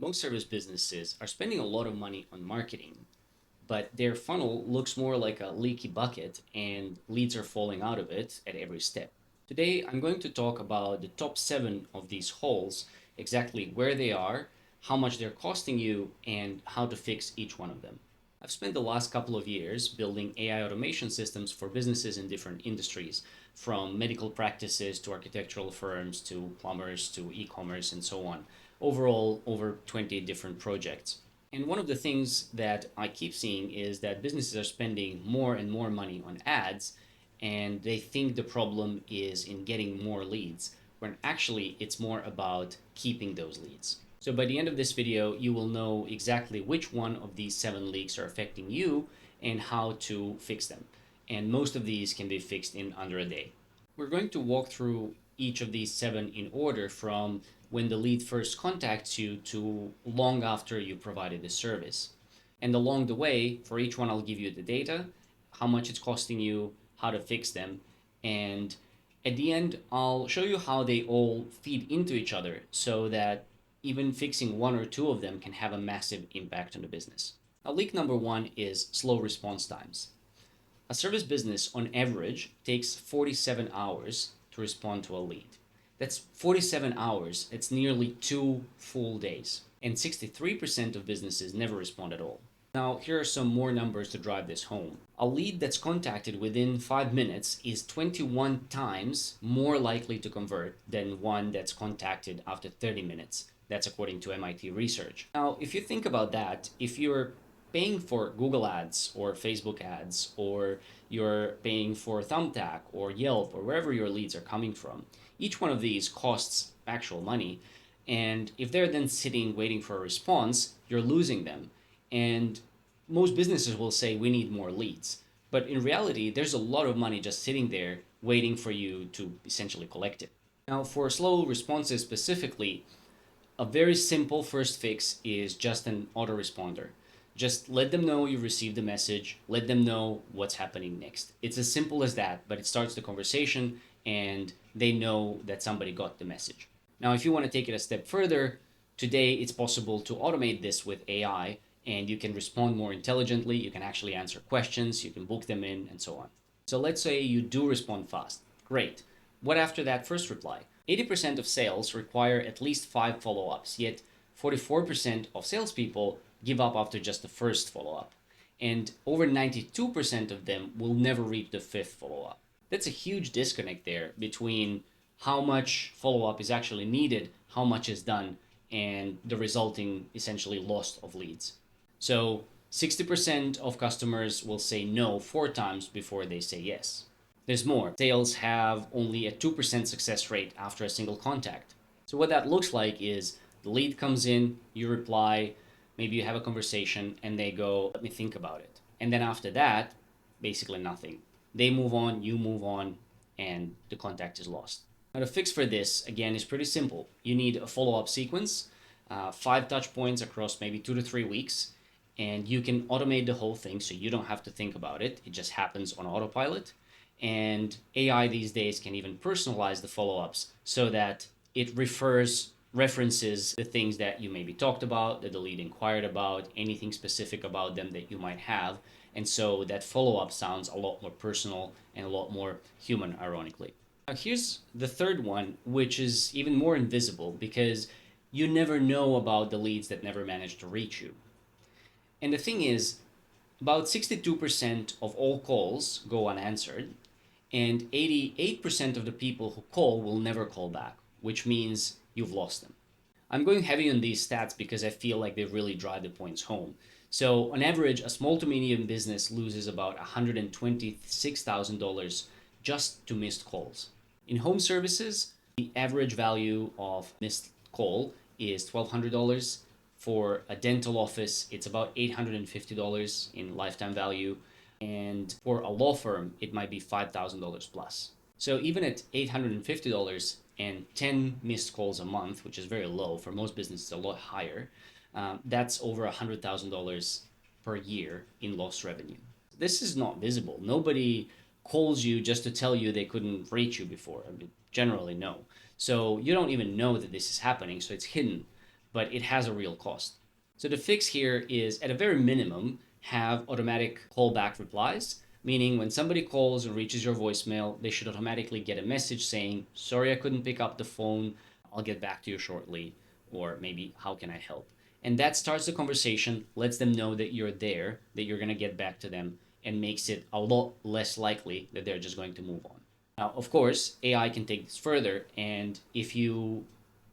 Most service businesses are spending a lot of money on marketing, but their funnel looks more like a leaky bucket and leads are falling out of it at every step. Today, I'm going to talk about the top 7 of these holes, exactly where they are, how much they're costing you, and how to fix each one of them. I've spent the last couple of years building AI automation systems for businesses in different industries, from medical practices to architectural firms to plumbers to e commerce and so on. Overall, over 20 different projects. And one of the things that I keep seeing is that businesses are spending more and more money on ads, and they think the problem is in getting more leads, when actually it's more about keeping those leads. So by the end of this video, you will know exactly which one of these 7 leaks are affecting you and how to fix them. And most of these can be fixed in under a day. We're going to walk through each of these 7 in order from when the lead first contacts you to long after you provided the service. And along the way, for each one, I'll give you the data, how much it's costing you, how to fix them, and at the end, I'll show you how they all feed into each other so that even fixing one or two of them can have a massive impact on the business. Now, leak number 1 is slow response times. A service business on average takes 47 hours to respond to a lead. That's 47 hours, it's nearly 2 full days. And 63% of businesses never respond at all. Now, here are some more numbers to drive this home. A lead that's contacted within 5 minutes is 21 times more likely to convert than one that's contacted after 30 minutes. That's according to MIT research. Now, if you think about that, if you're paying for Google ads or Facebook ads, or you're paying for Thumbtack or Yelp or wherever your leads are coming from, each one of these costs actual money. And if they're then sitting waiting for a response, you're losing them. And most businesses will say, we need more leads. But in reality, there's a lot of money just sitting there waiting for you to essentially collect it. Now, for slow responses specifically, a very simple first fix is just an autoresponder. Just let them know you received the message, let them know what's happening next. It's as simple as that, but it starts the conversation and they know that somebody got the message. Now, if you want to take it a step further, today it's possible to automate this with AI, and you can respond more intelligently, you can actually answer questions, you can book them in, and so on. So let's say you do respond fast. Great. What after that first reply? 80% of sales require at least 5 follow-ups, yet 44% of salespeople give up after just the first follow-up. And over 92% of them will never reach the 5th follow-up. That's a huge disconnect there between how much follow-up is actually needed, how much is done, and the resulting essentially loss of leads. So 60% of customers will say no 4 times before they say yes. There's more. Sales have only a 2% success rate after a single contact. So what that looks like is the lead comes in, you reply, maybe you have a conversation, and they go, let me think about it. And then after that, basically nothing. They move on, you move on, and the contact is lost. Now, the fix for this, again, is pretty simple. You need a follow-up sequence, 5 touch points across maybe 2 to 3 weeks, and you can automate the whole thing so you don't have to think about it. It just happens on autopilot. And AI these days can even personalize the follow-ups so that it references the things that you maybe talked about, that the lead inquired about, anything specific about them that you might have. And so that follow-up sounds a lot more personal and a lot more human, ironically. Now, here's the third one, which is even more invisible because you never know about the leads that never manage to reach you. And the thing is, about 62% of all calls go unanswered, and 88% of the people who call will never call back, which means you've lost them. I'm going heavy on these stats because I feel like they really drive the points home. So on average, a small to medium business loses about $126,000 just to missed calls. In home services, the average value of missed call is $1,200. For a dental office, it's about $850 in lifetime value. And for a law firm, it might be $5,000 plus. So even at $850 and 10 missed calls a month, which is very low, for most businesses a lot higher, that's over $100,000 per year in lost revenue. This is not visible. Nobody calls you just to tell you they couldn't reach you before. I mean, generally, no. So you don't even know that this is happening, so it's hidden. but it has a real cost. So the fix here is, at a very minimum, have automatic callback replies, meaning when somebody calls and reaches your voicemail, they should automatically get a message saying, sorry, I couldn't pick up the phone. I'll get back to you shortly. Or maybe, how can I help? And that starts the conversation, lets them know that you're there, that you're going to get back to them, and makes it a lot less likely that they're just going to move on. Now, of course, AI can take this further, and if you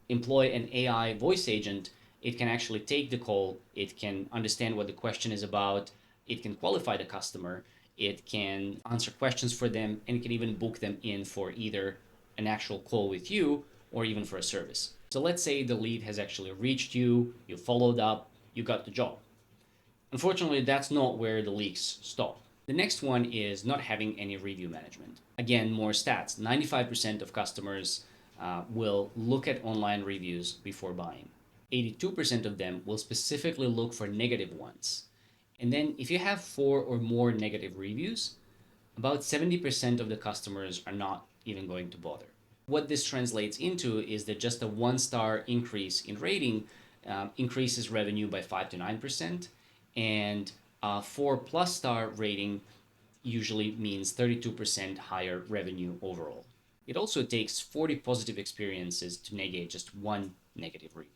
employ an AI voice agent, it can actually take the call, it can understand what the question is about, it can qualify the customer, it can answer questions for them, and it can even book them in for either an actual call with you or even for a service. So let's say the lead has actually reached you, you followed up, you got the job. Unfortunately, that's not where the leaks stop. The next one is not having any review management. Again, more stats. 95% of customers will look at online reviews before buying. 82% of them will specifically look for negative ones. And then if you have 4 or more negative reviews, about 70% of the customers are not even going to bother. What this translates into is that just a 1-star increase in rating increases revenue by 5 to 9%, and a 4+ star rating usually means 32% higher revenue overall. It also takes 40 positive experiences to negate just one negative review.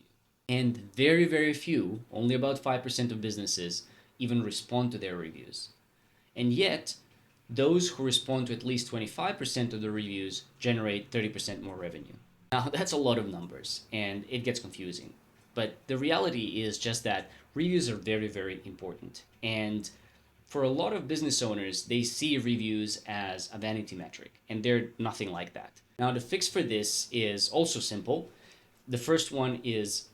And very, very few, only about 5% of businesses, even respond to their reviews. And yet, those who respond to at least 25% of the reviews generate 30% more revenue. Now, that's a lot of numbers, and it gets confusing. But the reality is just that reviews are very, very important. And for a lot of business owners, they see reviews as a vanity metric, and they're nothing like that. Now, the fix for this is also simple. The first one is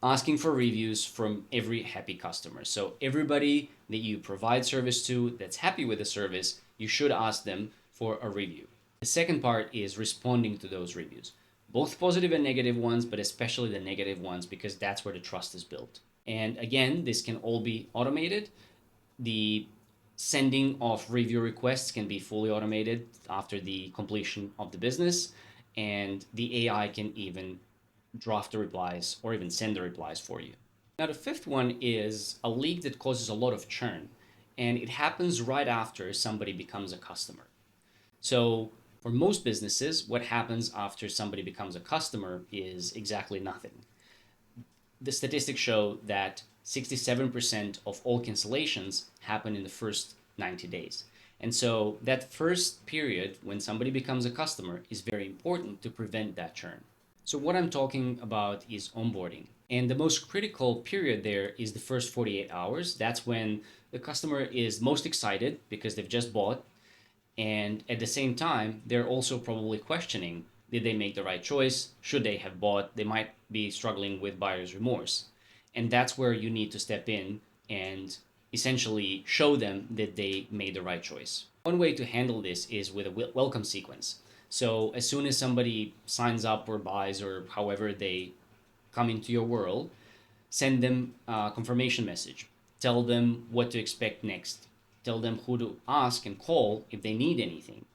asking for reviews from every happy customer. So everybody that you provide service to that's happy with the service, you should ask them for a review. The second part is responding to those reviews, both positive and negative ones, but especially the negative ones, because that's where the trust is built. And again, this can all be automated. The sending of review requests can be fully automated after the completion of the business, and the AI can even draft the replies or even send the replies for you. Now, the fifth one is a leak that causes a lot of churn, and it happens right after somebody becomes a customer. So for most businesses, what happens after somebody becomes a customer is exactly nothing. The statistics show that 67% of all cancellations happen in the first 90 days. And so that first period when somebody becomes a customer is very important to prevent that churn. So what I'm talking about is onboarding. And the most critical period there is the first 48 hours. That's when the customer is most excited because they've just bought. And at the same time, they're also probably questioning, did they make the right choice? Should they have bought? They might be struggling with buyer's remorse. And that's where you need to step in and essentially show them that they made the right choice. One way to handle this is with a welcome sequence. So as soon as somebody signs up or buys or however they come into your world, send them a confirmation message. Tell them what to expect next. Tell them who to ask and call if they need anything.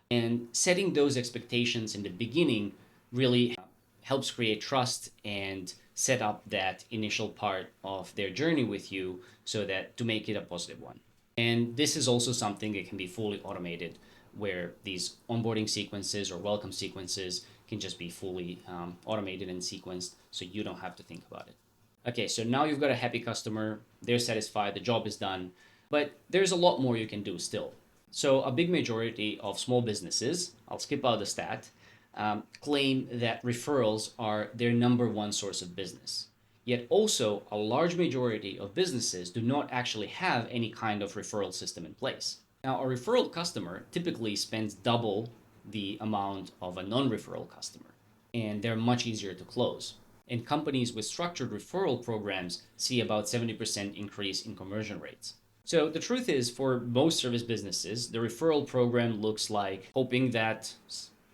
And setting those expectations in the beginning really helps create trust and set up that initial part of their journey with you so that to make it a positive one. And this is also something that can be fully automated, where these onboarding sequences or welcome sequences can just be fully automated and sequenced so you don't have to think about it. Okay, so now you've got a happy customer, they're satisfied, the job is done, but there's a lot more you can do still. So a big majority of small businesses, I'll skip out the stat, claim that referrals are their number one source of business. Yet also a large majority of businesses do not actually have any kind of referral system in place. Now, a referral customer typically spends double the amount of a non-referral customer, and they're much easier to close. And companies with structured referral programs see about 70% increase in conversion rates. So the truth is, for most service businesses, the referral program looks like hoping that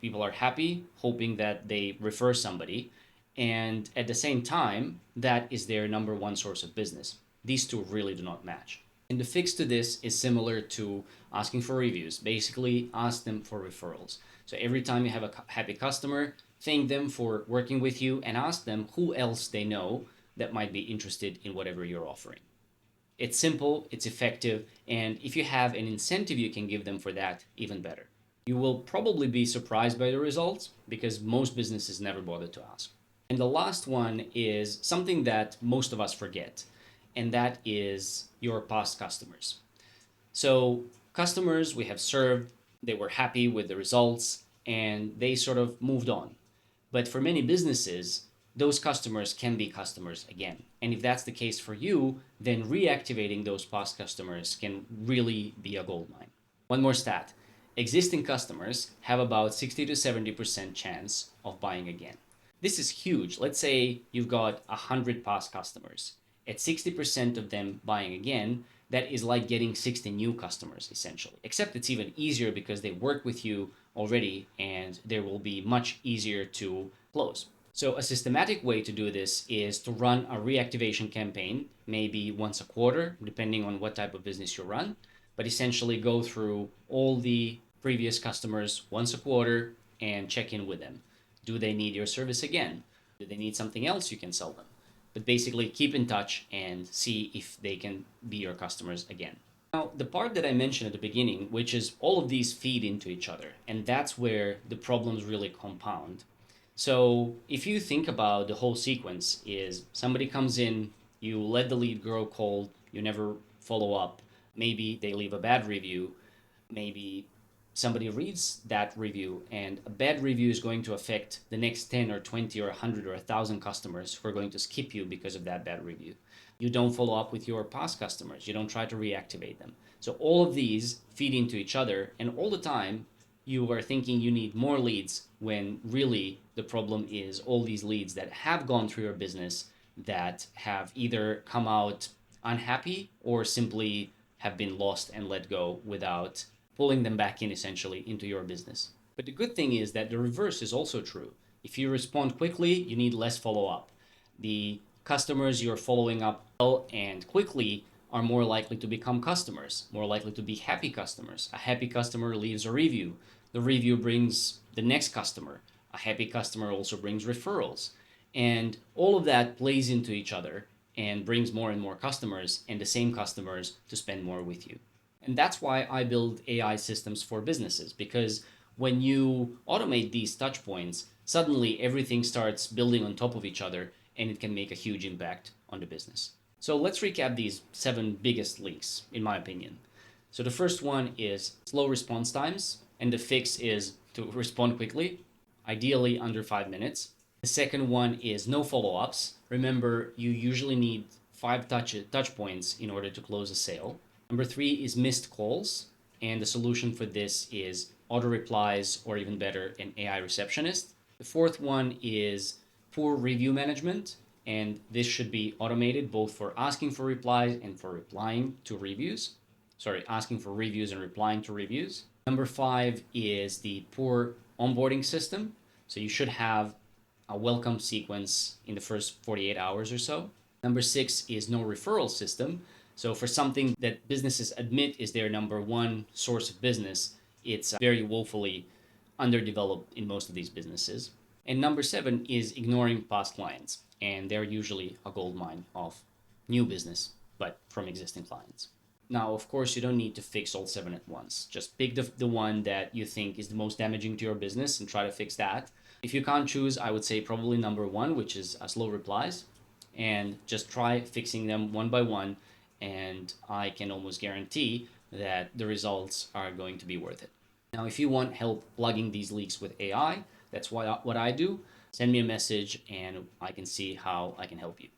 people are happy, hoping that they refer somebody, and at the same time, that is their number one source of business. These two really do not match. And the fix to this is similar to asking for reviews. Basically, ask them for referrals. So every time you have a happy customer, thank them for working with you and ask them who else they know that might be interested in whatever you're offering. It's simple, it's effective, and if you have an incentive you can give them for that, even better. You will probably be surprised by the results because most businesses never bother to ask. And the last one is something that most of us forget, and that is your past customers. So, customers we have served, they were happy with the results, and they sort of moved on. But for many businesses, those customers can be customers again. And if that's the case for you, then reactivating those past customers can really be a gold mine. One more stat: existing customers have about 60 to 70% chance of buying again. This is huge. Let's say you've got 100 past customers. At 60% of them buying again, that is like getting 60 new customers essentially. Except it's even easier because they work with you already and they will be much easier to close. So a systematic way to do this is to run a reactivation campaign, maybe once a quarter, depending on what type of business you run, but essentially go through all the previous customers once a quarter and check in with them. Do they need your service again? Do they need something else you can sell them? But basically keep in touch and see if they can be your customers again. Now, the part that I mentioned at the beginning, which is all of these feed into each other, and that's where the problems really compound. So if you think about the whole sequence is somebody comes in, you let the lead grow cold, you never follow up, maybe they leave a bad review, maybe somebody reads that review and a bad review is going to affect the next 10 or 20 or 100 or 1,000 customers who are going to skip you because of that bad review. You don't follow up with your past customers. You don't try to reactivate them. So all of these feed into each other, and all the time you are thinking you need more leads when really the problem is all these leads that have gone through your business that have either come out unhappy or simply have been lost and let go without pulling them back in essentially into your business. But the good thing is that the reverse is also true. If you respond quickly, you need less follow up. The customers you're following up well and quickly are more likely to become customers, more likely to be happy customers. A happy customer leaves a review. The review brings the next customer. A happy customer also brings referrals. And all of that plays into each other and brings more and more customers and the same customers to spend more with you. And that's why I build AI systems for businesses, because when you automate these touch points, suddenly everything starts building on top of each other and it can make a huge impact on the business. So let's recap these 7 biggest leaks, in my opinion. So the first one is slow response times, and the fix is to respond quickly, ideally under 5 minutes. The second one is no follow-ups. Remember, you usually need 5 touch points in order to close a sale. Number 3 is missed calls, and the solution for this is auto replies, or even better, an AI receptionist. The fourth one is poor review management, and this should be automated both for asking for replies and for replying to reviews. Sorry, asking for reviews and replying to reviews. Number 5 is the poor onboarding system. So you should have a welcome sequence in the first 48 hours or so. Number 6 is no referral system. So for something that businesses admit is their number one source of business, it's very woefully underdeveloped in most of these businesses. And number 7 is ignoring past clients. And they're usually a gold mine of new business, but from existing clients. Now, of course, you don't need to fix all 7 at once. Just pick the one that you think is the most damaging to your business and try to fix that. If you can't choose, I would say probably number 1, which is slow replies. And just try fixing them one by one. And I can almost guarantee that the results are going to be worth it. Now, if you want help plugging these leaks with AI, that's what I do. Send me a message and I can see how I can help you.